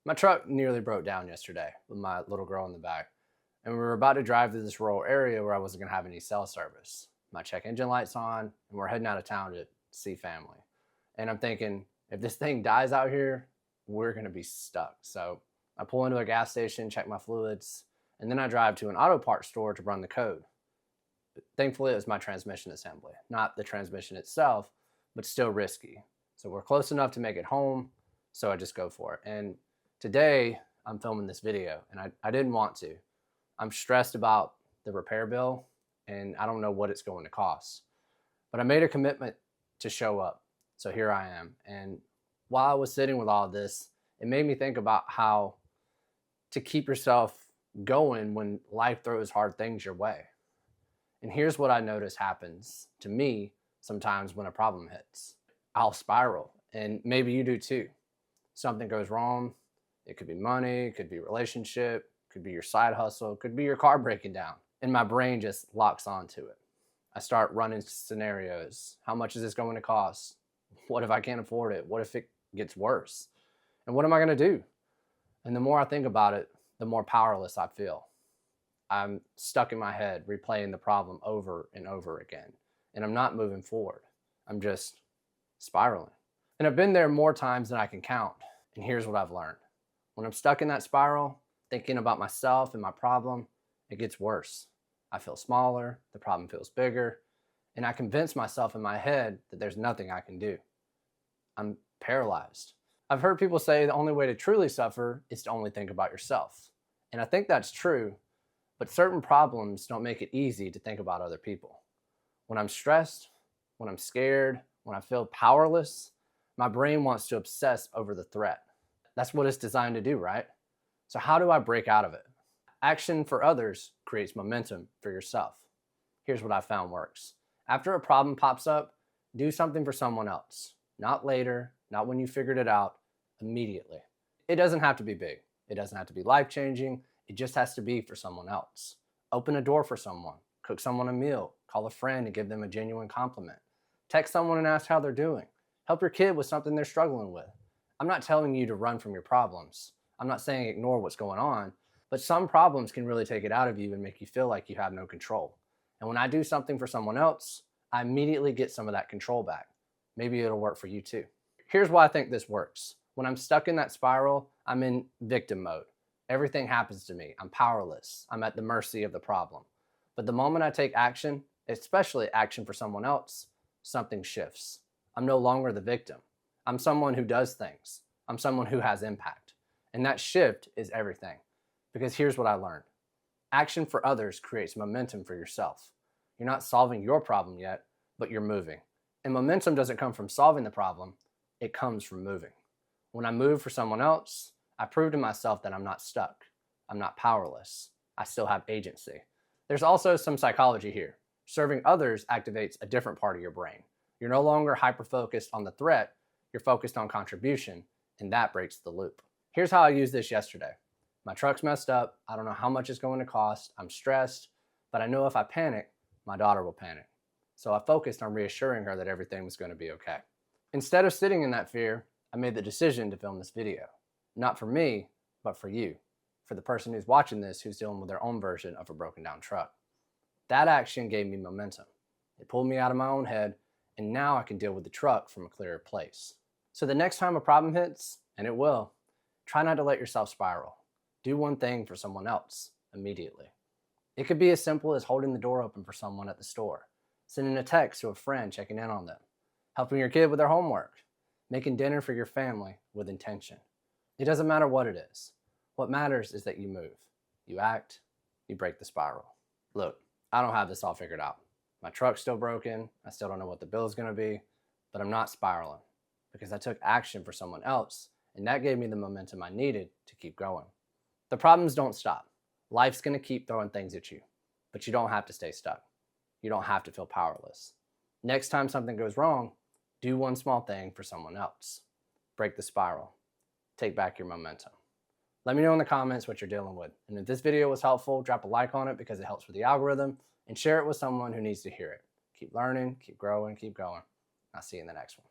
My truck nearly broke down yesterday with my little girl in the back, and we were about to drive through this rural area where I wasn't going to have any cell service. My check engine light's on, and we're heading out of town to see family. And I'm thinking, if this thing dies out here, we're going to be stuck. So I pull into a gas station, check my fluids, and then I drive to an auto parts store to run the code. Thankfully, it was my transmission assembly, not the transmission itself, but still risky. So we're close enough to make it home, so I just go for it. And today, I'm filming this video, and I didn't want to. I'm stressed about the repair bill, and I don't know what it's going to cost. But I made a commitment to show up, so here I am. And while I was sitting with all of this, it made me think about how to keep yourself going when life throws hard things your way. And here's what I notice happens to me sometimes when a problem hits. I'll spiral, and maybe you do too. Something goes wrong. It could be money, it could be relationship, it could be your side hustle, it could be your car breaking down. And my brain just locks onto it. I start running scenarios. How much is this going to cost? What if I can't afford it? What if it gets worse? And what am I going to do? And the more I think about it, the more powerless I feel. I'm stuck in my head, replaying the problem over and over again. And I'm not moving forward. I'm just spiraling. And I've been there more times than I can count. And here's what I've learned. When I'm stuck in that spiral, thinking about myself and my problem, it gets worse. I feel smaller, the problem feels bigger, and I convince myself in my head that there's nothing I can do. I'm paralyzed. I've heard people say the only way to truly suffer is to only think about yourself. And I think that's true. But certain problems don't make it easy to think about other people. When I'm stressed, when I'm scared, when I feel powerless, my brain wants to obsess over the threat. That's what it's designed to do, right? So how do I break out of it? Action for others creates momentum for yourself. Here's what I found works. After a problem pops up, do something for someone else. Not later, not when you figured it out, immediately. It doesn't have to be big. It doesn't have to be life-changing. It just has to be for someone else. Open a door for someone, cook someone a meal, call a friend and give them a genuine compliment. Text someone and ask how they're doing. Help your kid with something they're struggling with. I'm not telling you to run from your problems. I'm not saying ignore what's going on, but some problems can really take it out of you and make you feel like you have no control. And when I do something for someone else, I immediately get some of that control back. Maybe it'll work for you too. Here's why I think this works. When I'm stuck in that spiral, I'm in victim mode. Everything happens to me. I'm powerless. I'm at the mercy of the problem. But the moment I take action, especially action for someone else, something shifts. I'm no longer the victim. I'm someone who does things. I'm someone who has impact. And that shift is everything. Because here's what I learned. Action for others creates momentum for yourself. You're not solving your problem yet, but you're moving. And momentum doesn't come from solving the problem. It comes from moving. When I move for someone else, I prove to myself that I'm not stuck. I'm not powerless. I still have agency. There's also some psychology here. Serving others activates a different part of your brain. You're no longer hyper-focused on the threat, you're focused on contribution, and that breaks the loop. Here's how I used this yesterday. My truck's messed up. I don't know how much it's going to cost. I'm stressed, but I know if I panic, my daughter will panic. So I focused on reassuring her that everything was going to be okay. Instead of sitting in that fear, I made the decision to film this video. Not for me, but for you, for the person who's watching this who's dealing with their own version of a broken down truck. That action gave me momentum. It pulled me out of my own head, and now I can deal with the truck from a clearer place. So the next time a problem hits, and it will, try not to let yourself spiral. Do one thing for someone else immediately. It could be as simple as holding the door open for someone at the store, sending a text to a friend checking in on them, helping your kid with their homework, making dinner for your family with intention. It doesn't matter what it is. What matters is that you move, you act, you break the spiral. Look, I don't have this all figured out. My truck's still broken. I still don't know what the bill is going to be, but I'm not spiraling because I took action for someone else, and that gave me the momentum I needed to keep going. The problems don't stop. Life's going to keep throwing things at you, but you don't have to stay stuck. You don't have to feel powerless. Next time something goes wrong, do one small thing for someone else. Break the spiral. Take back your momentum. Let me know in the comments what you're dealing with. And if this video was helpful, drop a like on it because it helps with the algorithm, and share it with someone who needs to hear it. Keep learning, keep growing, keep going. I'll see you in the next one.